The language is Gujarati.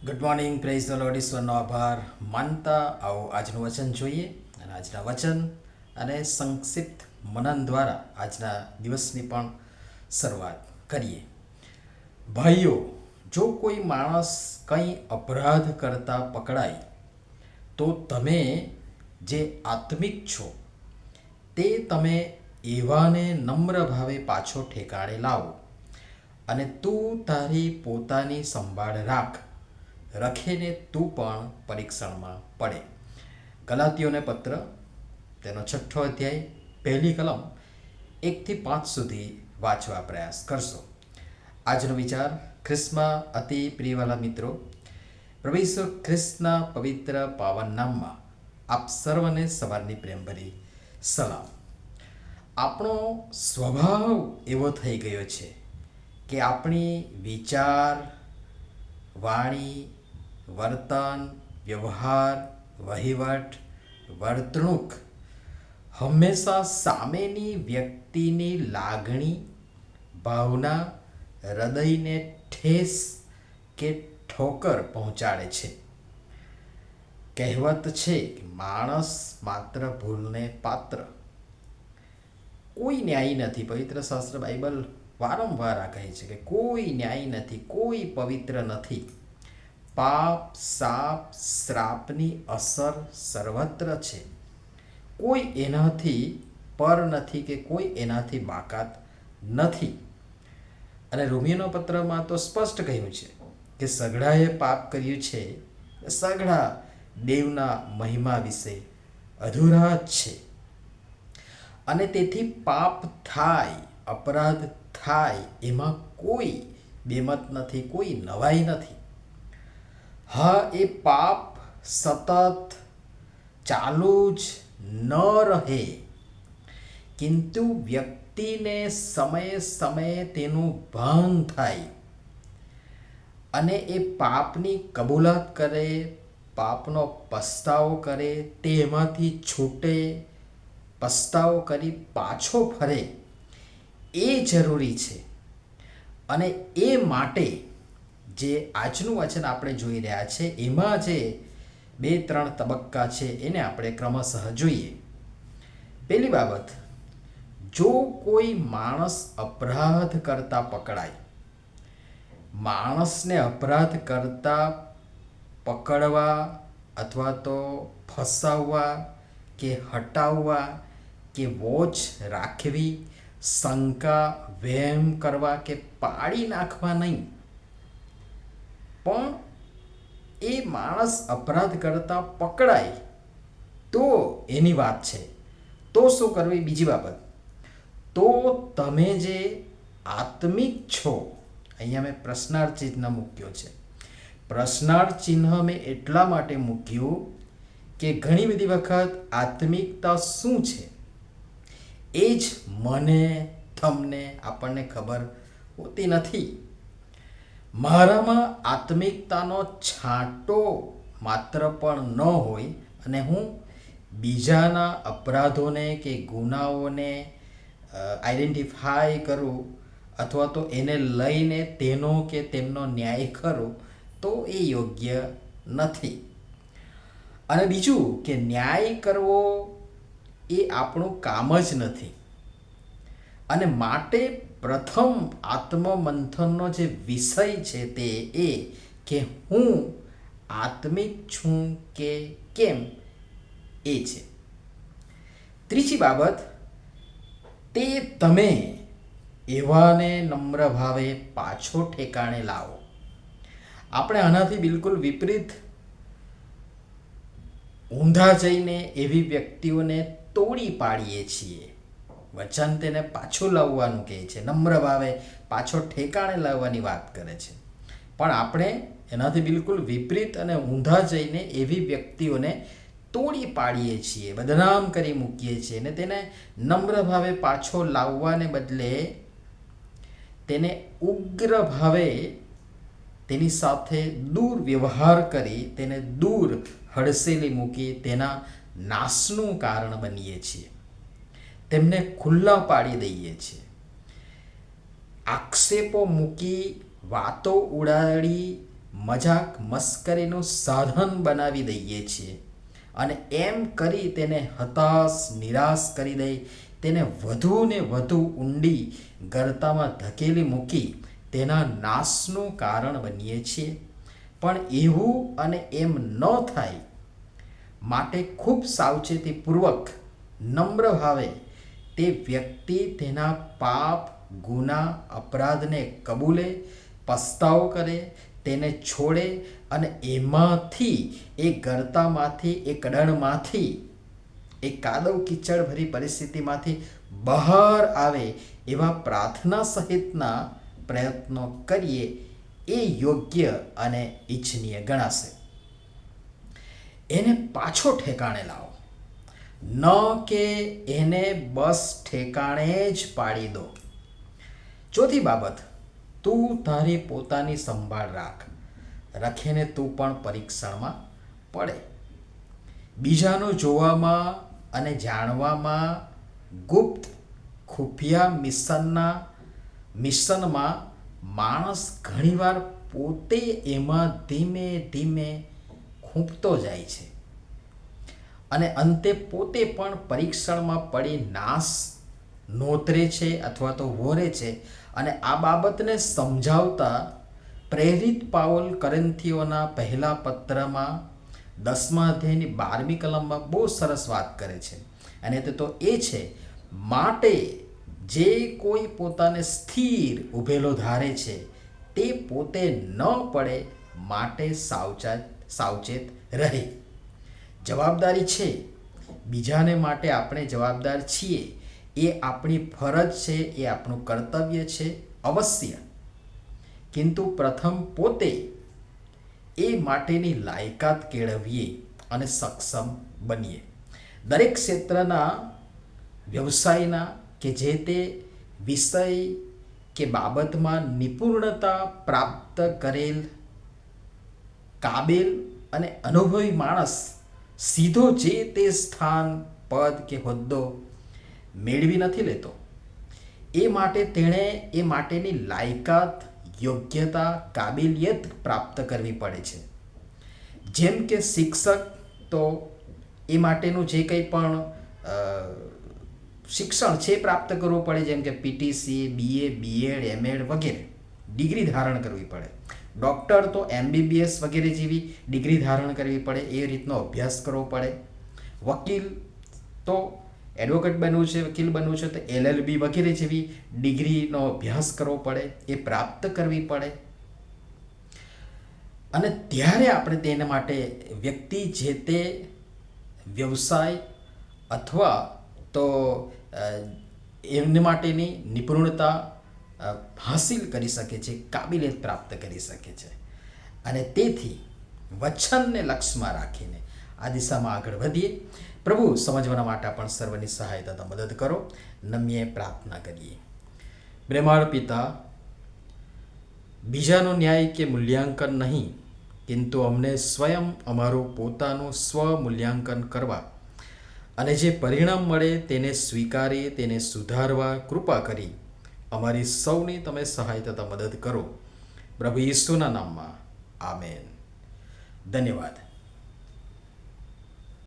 Good morning, praise the Lord, ઈશ્વરનો આભાર માનતા આવો આજનું વચન જોઈએ અને આજના વચન અને સંક્ષિપ્ત મનન દ્વારા આજના દિવસની પણ શરૂઆત કરીએ. ભાઈઓ, જો કોઈ માણસ કંઈ અપરાધ કરતા પકડાય તો તમે જે આત્મિક છો તે તમે એવાને નમ્ર ભાવે પાછો ઠેકાણે લાવો અને તું તારી પોતાની સંભાળ રાખ, રખેને તું પણ પરીક્ષણમાં પડે. ગલાતીઓને પત્ર તેનો 6 અધ્યાય 1 કલમ 1-5 સુધી વાંચવા પ્રયાસ કરશો. આજનો વિચાર ખ્રિસ્તમાં અતિ પ્રિયવાલા મિત્રો, પ્રભુ ઈસુ ખ્રિસ્તના પવિત્ર પાવન નામમાં આપ સર્વને સવારની પ્રેમભરી સલામ. આપણો સ્વભાવ એવો થઈ ગયો છે કે આપણી વિચાર, વાણી, વર્તન, વ્યવહાર, વહીવટ, વર્તણૂક હંમેશા સામેની વ્યક્તિની લાગણી, ભાવના, હૃદયને ઠેસ કે ઠોકર પહોંચાડે છે. કહેવત છે કે માણસ માત્ર ભૂલને પાત્ર. કોઈ ન્યાયી નથી. પવિત્ર શાસ્ત્ર બાઇબલ વારંવાર આ કહે છે કે કોઈ ન્યાયી નથી, કોઈ પવિત્ર નથી. પાપ, સાપ, શ્રાપની અસર સર્વત્ર છે. કોઈ એનાથી પર નથી કે કોઈ એનાથી બાકાત નથી. અને રોમિયોનો પત્રમાં તો સ્પષ્ટ કહ્યું છે કે સઘળાએ પાપ કર્યું છે, સઘળા દેવના મહિમા વિશે અધૂરા જ છે. અને તેથી પાપ થાય, અપરાધ થાય એમાં કોઈ બેમત નથી, કોઈ નવાઈ નથી. હા, એ પાપ સતત ચાલુ જ ન રહે, કિંતુ વ્યક્તિને સમયે સમયે તેનું ભાન થાય અને એ પાપની કબૂલાત કરે, પાપનો પસ્તાવો કરે, તેમાંથી છૂટે, પસ્તાવો કરી પાછો ફરે, એ જરૂરી છે. અને એ માટે જે આજનું વચન આપણે જોઈ રહ્યા છે એમાં જે 2-3 તબક્કા છે એને આપણે ક્રમશઃ જોઈએ. પહેલી બાબત, જો કોઈ માણસ અપરાધ કરતા પકડાય, માણસને અપરાધ કરતા પકડવા અથવા તો ફસાવવા કે હટાવવા કે વોચ રાખવી, શંકા વહેમ કરવા કે પાડી નાખવા નહીં, પણ એ માણસ અપરાધ કરતા પકડાય તો એની વાત છે. તો શું કરવું? બીજી બાબત, તો તમે જે આત્મિક છો, અહીંયા મેં પ્રશ્નાર્થ ચિહ્ન મૂક્યો છે. પ્રશ્નાર્થ ચિહ્ન મેં એટલા માટે મૂક્યું કે ઘણી બધી વખત આત્મિકતા શું છે એ જ મને, તમને, આપણને ખબર હોતી નથી. મારામાં આત્મિકતાનો છાંટો માત્ર પણ ન હોય અને હું બીજાના અપરાધોને કે ગુનાઓને આઈડેન્ટિફાય કરું અથવા તો એને લઈને તેનો કે તેમનો ન્યાય કરું તો એ યોગ્ય નથી. અને બીજું કે ન્યાય કરવો એ આપણું કામ જ નથી. અને માટે પ્રથમ આત્મમંથનનો જે વિષય છે તે એ કે હું આત્મિક છું કે કેમ, એ છે. ત્રીજી બાબત, તે તમે એવાને નમ્ર ભાવે પાછો ઠેકાણે લાવો. આપણે આનાથી બિલકુલ વિપરીત ઊંધા જઈને એવી વ્યક્તિઓને તોડી પાડીએ છીએ. વચન તેને પાછું લાવવાનું કહે છે, નમ્ર ભાવે પાછો ઠેકાણે લાવવાની વાત કરે છે. પણ આપણે એનાથી બિલકુલ વિપરીત અને ઊંધા જઈને એવી વ્યક્તિઓને તોડી પાડીએ છીએ, બદનામ કરી મૂકીએ છીએ અને તેને નમ્ર ભાવે પાછો લાવવાને બદલે તેને ઉગ્ર ભાવે તેની સાથે દૂર વ્યવહાર કરી, તેને દૂર હડસેલી મૂકી તેના નાશનું કારણ બનીએ છીએ. તેમને ખુલ્લા પાડી દઈએ છીએ. આક્ષેપો મૂકી, વાતો ઉડાડી, મજાક મસ્કરીનું સાધન બનાવી દઈએ છીએ અને એમ કરી તેને હતાશ નિરાશ કરી દઈ તેને વધુ ને વધુ ઊંડી ગર્તામાં ધકેલી મૂકી તેના નાશનું કારણ બનીએ છીએ. પણ એવું અને એમ ન થાય માટે ખૂબ સાવચેતીપૂર્વક નમ્ર ભાવે તે વ્યક્તિ તેના પાપ ગુના અપરાધને કબૂલે, પસ્તાવો કરે, તેને છોડે અને એમાંથી એ ગર્તામાંથી એ કડણમાંથી એ કાદવ કીચડ ભરી પરિસ્થિતિમાંથી બહાર આવે એવા પ્રાર્થના સહિતના પ્રયત્નો કરીએ એ યોગ્ય અને ઈચ્છનીય ગણાશે. એને પાછો ઠેકાણે લાવો, ન કે એને બસ ઠેકાણે જ પાડી દો. ચોથી બાબત, તું તારી પોતાની સંભાળ રાખ, રખીને તું પણ પરીક્ષણમાં પડે. બીજાનું જોવામાં અને જાણવામાં ગુપ્ત ખુફિયા મિશનમાં માણસ ઘણીવાર પોતે એમાં ધીમે ધીમે ખૂંપતો જાય છે અને અંતે પોતે પણ પરીક્ષણમાં પડી નાશ નોતરે છે અથવા તો વોરે છે. અને આ બાબતને સમજાવતા પ્રેરિત પાઉલ કોરિન્થીઓના પહેલા પત્રમાં 10મા અધ્યાયની 12મી કલમમાં બહુ સરસ વાત કરે છે. અને તે તો એ છે, માટે જે કોઈ પોતાને સ્થિર ઊભેલો ધારે છે તે પોતે ન પડે માટે સાવચેત રહે. જવાબદારી છે, બીજાને માટે આપણે જવાબદાર છીએ, એ આપણી ફરજ છે, એ આપણું કર્તવ્ય છે અવશ્ય. કિંતુ પ્રથમ પોતે એ માટેની લાયકાત કેળવીએ અને સક્ષમ બનીએ. દરેક ક્ષેત્રના વ્યવસાયના કે જે તે વિષય કે બાબતમાં નિપુણતા પ્રાપ્ત કરેલ કાબેલ અને અનુભવી માણસ સીધો જે તે સ્થાન, પદ કે હોદ્દો મેળવી નથી લેતો. એ માટે તેણે એ માટેની લાયકાત, યોગ્યતા, કાબેલિયત પ્રાપ્ત કરવી પડે છે. જેમ કે શિક્ષક, તો એ માટેનું જે કંઈ પણ શિક્ષણ છે પ્રાપ્ત કરવું પડે, જેમ કે પીટીસી, બીએ, બીએડ, એમએડ વગેરે ડિગ્રી ધારણ કરવી પડે. ડૉક્ટર તો MBBS વગેરે જેવી ડિગ્રી ધારણ કરવી પડે, એ રીતનો અભ્યાસ કરવો પડે. વકીલ તો એડવોકેટ બનવું છે, વકીલ બનવું છે તો LLB વગેરે જેવી ડિગ્રીનો અભ્યાસ કરવો પડે, એ પ્રાપ્ત કરવી પડે. અને ત્યારે આપણે તેના માટે વ્યક્તિ જે તે વ્યવસાય અથવા તો એમને માટેની નિપુણતા હાસિલ કરી શકે છે, કાબિલિયત પ્રાપ્ત કરી શકે છે. અને તેથી વચનને લક્ષ્યમાં રાખીને આ દિશામાં આગળ વધીએ. પ્રભુ સમજવાના માટે પણ સર્વની સહાયતા મદદ કરો. નમ્ય પ્રાર્થના કરીએ. પ્રેમાળ પિતા, બીજાનો ન્યાય કે મૂલ્યાંકન નહીં, કિંતુ અમને સ્વયં અમારું પોતાનું સ્વમૂલ્યાંકન કરવા અને જે પરિણામ મળે તેને સ્વીકારી તેને સુધારવા કૃપા કરી અમારી સૌની તમે સહાયતા મદદ કરો. પ્રભુ ઈસુના નામમાં આમેન. ધન્યવાદ.